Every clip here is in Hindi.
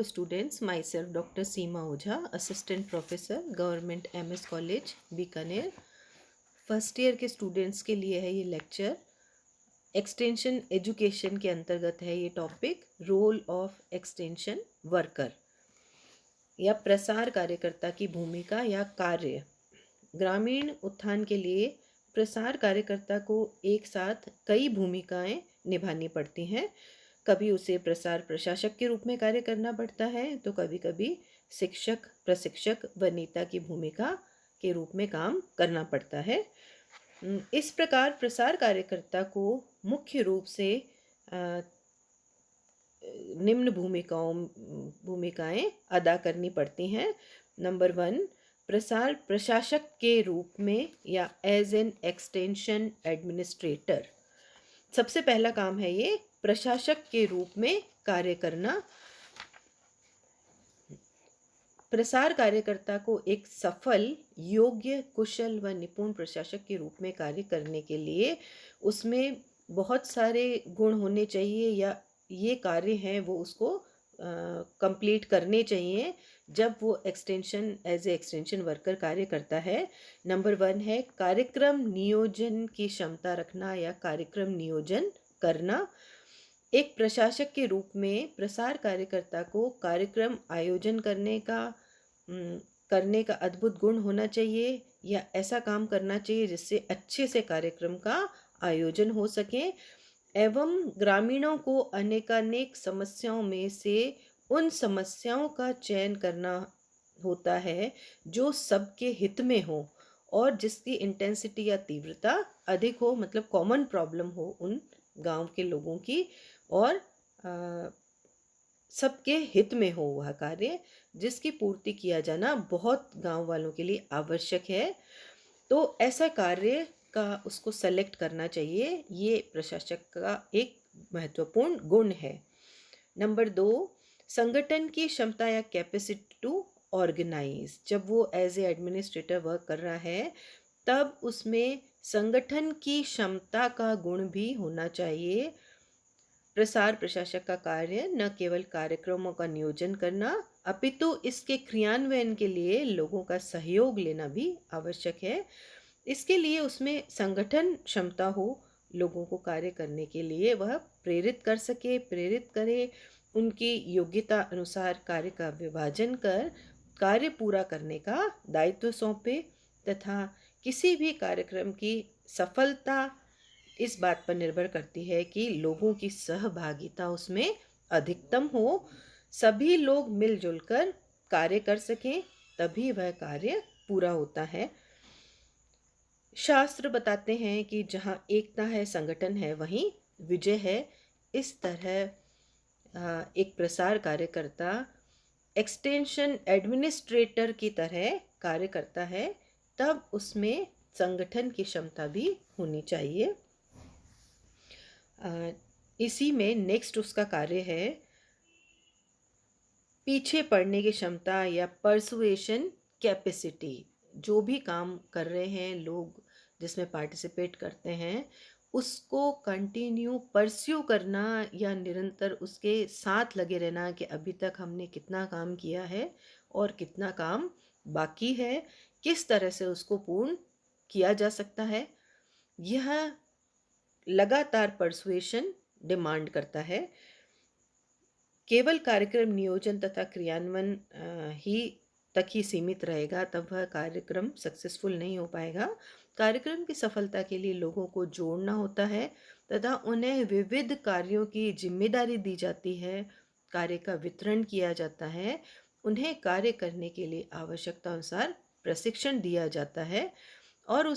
students, myself Dr. Seema Ojha, Assistant Professor, Government MS College, Bikaner. First year के स्टूडेंट्स के लिए है ये लेक्चर। एक्सटेंशन एजुकेशन के अंतर्गत है ये topic, role of extension worker या प्रसार कार्यकर्ता की भूमिका या कार्य। ग्रामीण उत्थान के लिए प्रसार कार्यकर्ता को एक साथ कई भूमिकाएं निभानी पड़ती हैं। कभी उसे प्रसार प्रशासक के रूप में कार्य करना पड़ता है, तो कभी कभी शिक्षक, प्रशिक्षक व नेता की भूमिका के रूप में काम करना पड़ता है। इस प्रकार प्रसार कार्यकर्ता को मुख्य रूप से निम्न भूमिकाएं अदा करनी पड़ती हैं। नंबर 1, प्रसार प्रशासक के रूप में या एज एन एक्सटेंशन एडमिनिस्ट्रेटर। सबसे पहला काम है ये प्रशासक के रूप में कार्य करना। प्रसार कार्यकर्ता को एक सफल, योग्य, कुशल व निपुण प्रशासक के रूप में कार्य करने के लिए उसमें बहुत सारे गुण होने चाहिए या ये कार्य हैं वो उसको कंप्लीट करने चाहिए जब वो एज ए एक्सटेंशन वर्कर कार्य करता है। नंबर 1 है कार्यक्रम नियोजन की क्षमता रखना या कार्यक्रम नियोजन करना। एक प्रशासक के रूप में प्रसार कार्यकर्ता को कार्यक्रम आयोजन करने का अद्भुत गुण होना चाहिए या ऐसा काम करना चाहिए जिससे अच्छे से कार्यक्रम का आयोजन हो सके एवं ग्रामीणों को अनेकानेक समस्याओं में से उन समस्याओं का चयन करना होता है जो सबके हित में हो और जिसकी इंटेंसिटी या तीव्रता अधिक हो, मतलब कॉमन प्रॉब्लम हो उन गांव के लोगों की और सबके हित में हो वह कार्य, जिसकी पूर्ति किया जाना बहुत गांव वालों के लिए आवश्यक है। तो ऐसा कार्य का उसको सेलेक्ट करना चाहिए, ये प्रशासक का एक महत्वपूर्ण गुण है। नंबर 2, संगठन की क्षमता या कैपेसिटी टू ऑर्गेनाइज। जब वो एज ए एडमिनिस्ट्रेटर वर्क कर रहा है तब उसमें संगठन की क्षमता का गुण भी होना चाहिए। प्रसार प्रशासक का कार्य न केवल कार्यक्रमों का नियोजन करना अपितु इसके क्रियान्वयन के लिए लोगों का सहयोग लेना भी आवश्यक है। इसके लिए उसमें संगठन क्षमता हो, लोगों को कार्य करने के लिए वह प्रेरित करे, उनकी योग्यता अनुसार कार्य का विभाजन कर कार्य पूरा करने का दायित्व सौंपे तथा किसी भी कार्यक्रम की सफलता इस बात पर निर्भर करती है कि लोगों की सहभागिता उसमें अधिकतम हो, सभी लोग मिलजुल कर कार्य कर सकें, तभी वह कार्य पूरा होता है। शास्त्र बताते हैं कि जहाँ एकता है, संगठन है, वहीं विजय है। इस तरह एक प्रसार कार्यकर्ता एक्सटेंशन एडमिनिस्ट्रेटर की तरह कार्य करता है, तब उसमें संगठन की क्षमता भी होनी चाहिए। इसी में नेक्स्ट उसका कार्य है पीछे पड़ने की क्षमता या परसुएशन कैपेसिटी। जो भी काम कर रहे हैं लोग, जिसमें पार्टिसिपेट करते हैं, उसको कंटिन्यू परस्यू करना या निरंतर उसके साथ लगे रहना कि अभी तक हमने कितना काम किया है और कितना काम बाकी है, किस तरह से उसको पूर्ण किया जा सकता है, यह लगातार परसुएशन डिमांड करता है। केवल कार्यक्रम नियोजन तथा क्रियान्वयन तक ही सीमित रहेगा तब वह कार्यक्रम सक्सेसफुल नहीं हो पाएगा। कार्यक्रम की सफलता के लिए लोगों को जोड़ना होता है तथा उन्हें विविध कार्यों की जिम्मेदारी दी जाती है, कार्य का वितरण किया जाता है, उन्हें कार्य करने के लिए आवश्यकता अनुसार प्रशिक्षण दिया जाता है और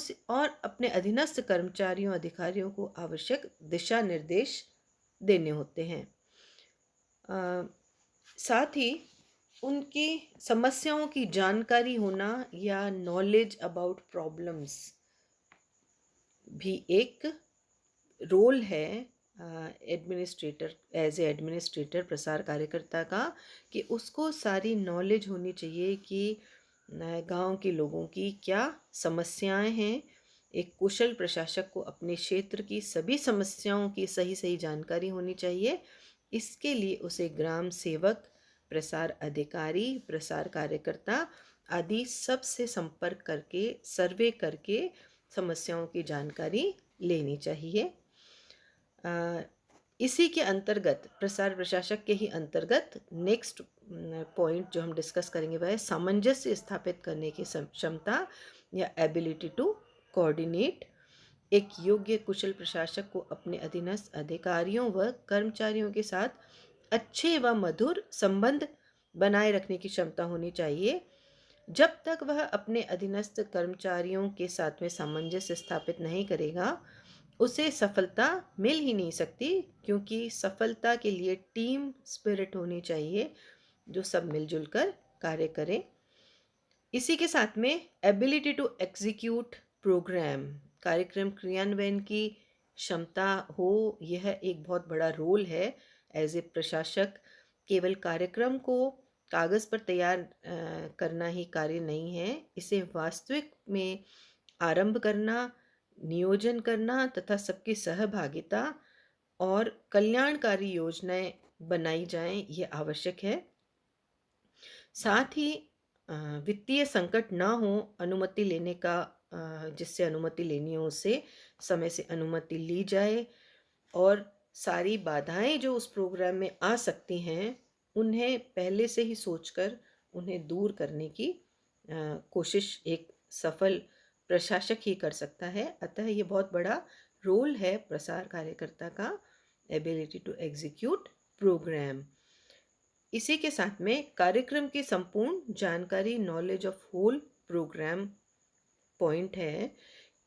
अपने अधीनस्थ कर्मचारियों, अधिकारियों को आवश्यक दिशा निर्देश देने होते हैं। साथ ही उनकी समस्याओं की जानकारी होना या नॉलेज अबाउट प्रॉब्लम्स भी एक रोल है एडमिनिस्ट्रेटर, एज ए एडमिनिस्ट्रेटर प्रसार कार्यकर्ता का, कि उसको सारी नॉलेज होनी चाहिए कि गांव के लोगों की क्या समस्याएं हैं। एक कुशल प्रशासक को अपने क्षेत्र की सभी समस्याओं की सही जानकारी होनी चाहिए। इसके लिए उसे ग्राम सेवक प्रसार अधिकारी, प्रसार कार्यकर्ता आदि सबसे संपर्क करके, सर्वे करके समस्याओं की जानकारी लेनी चाहिए। इसी के अंतर्गत, प्रसार प्रशासक के ही अंतर्गत नेक्स्ट पॉइंट जो हम डिस्कस करेंगे वह है सामंजस्य स्थापित करने की क्षमता या एबिलिटी टू कोऑर्डिनेट। एक योग्य कुशल प्रशासक को अपने अधीनस्थ अधिकारियों व कर्मचारियों के साथ अच्छे व मधुर संबंध बनाए रखने की क्षमता होनी चाहिए। जब तक वह अपने अधीनस्थ कर्मचारियों के साथ में सामंजस्य स्थापित नहीं करेगा, उसे सफलता मिल ही नहीं सकती, क्योंकि सफलता के लिए टीम स्पिरिट होनी चाहिए, जो सब मिलजुल कर कार्य करें। इसी के साथ में एबिलिटी टू एग्जीक्यूट प्रोग्राम, कार्यक्रम क्रियान्वयन की क्षमता हो, यह एक बहुत बड़ा रोल है एज ए प्रशासक। केवल कार्यक्रम को कागज़ पर तैयार करना ही कार्य नहीं है, इसे वास्तविक में आरंभ करना, नियोजन करना तथा सबकी सहभागिता और कल्याणकारी योजनाएं बनाई जाएं, ये आवश्यक है। साथ ही वित्तीय संकट ना हो, अनुमति लेने का जिससे अनुमति लेनी हो उससे समय से अनुमति ली जाए, और सारी बाधाएं जो उस प्रोग्राम में आ सकती हैं उन्हें पहले से ही सोचकर उन्हें दूर करने की कोशिश एक सफल प्रशासक ही कर सकता है। अतः ये बहुत बड़ा रोल है प्रसार कार्यकर्ता का, एबिलिटी टू एग्जीक्यूट प्रोग्राम। इसी के साथ में कार्यक्रम की संपूर्ण जानकारी, knowledge of whole programme point है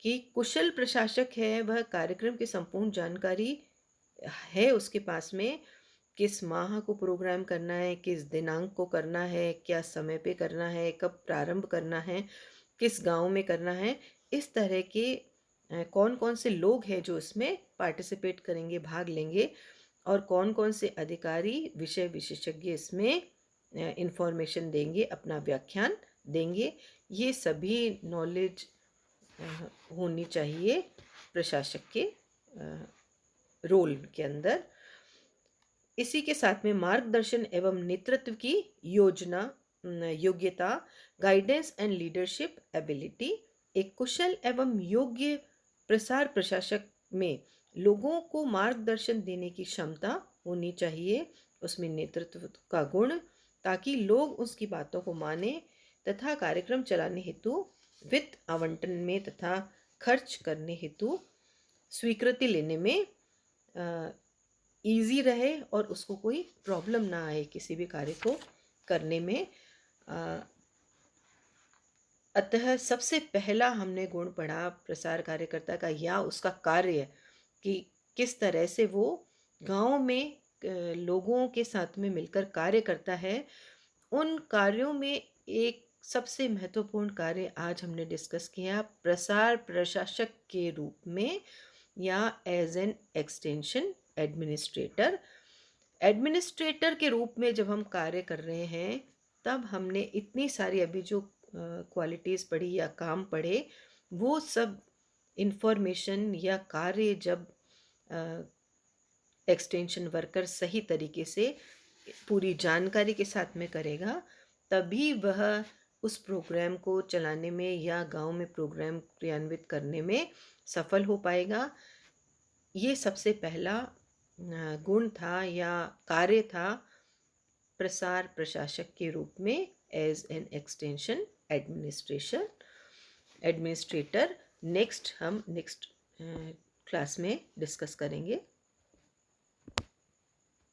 कि कुशल प्रशासक है वह कार्यक्रम की संपूर्ण जानकारी है उसके पास में, किस माह को प्रोग्राम करना है, किस दिनांक को करना है, क्या समय पे करना है, कब प्रारंभ करना है, किस गांव में करना है, इस तरह के कौन कौन से लोग हैं जो इसमें पार्टिसिपेट करेंगे, भाग लेंगे, और कौन कौन से अधिकारी, विषय विशेषज्ञ इसमें इंफॉर्मेशन देंगे, अपना व्याख्यान देंगे। ये सभी नॉलेज होनी चाहिए प्रशासक के रोल के अंदर। इसी के साथ में मार्गदर्शन एवं नेतृत्व की योग्यता, गाइडेंस एंड लीडरशिप एबिलिटी। एक कुशल एवं योग्य प्रसार प्रशासक में लोगों को मार्गदर्शन देने की क्षमता होनी चाहिए, उसमें नेतृत्व का गुण, ताकि लोग उसकी बातों को माने तथा कार्यक्रम चलाने हेतु वित्त आवंटन में तथा खर्च करने हेतु स्वीकृति लेने में ईजी रहे और उसको कोई प्रॉब्लम ना आए किसी भी कार्य को करने में। अतः सबसे पहला हमने गुण पढ़ा प्रसार कार्यकर्ता का या उसका कार्य, कि किस तरह से वो गांव में लोगों के साथ में मिलकर कार्य करता है। उन कार्यों में एक सबसे महत्वपूर्ण कार्य आज हमने डिस्कस किया, प्रसार प्रशासक के रूप में या as an extension administrator. Administrator के रूप में जब हम कार्य कर रहे हैं, तब हमने इतनी सारी अभी जो क्वालिटीज़ पढ़ी या काम पढ़े, वो सब इंफॉर्मेशन या कार्य जब एक्सटेंशन वर्कर सही तरीके से पूरी जानकारी के साथ में करेगा, तभी वह उस प्रोग्राम को चलाने में या गांव में प्रोग्राम क्रियान्वित करने में सफल हो पाएगा। ये सबसे पहला गुण था या कार्य था प्रसार प्रशासक के रूप में as an extension administrator. Next हम नेक्स्ट क्लास में डिस्कस करेंगे।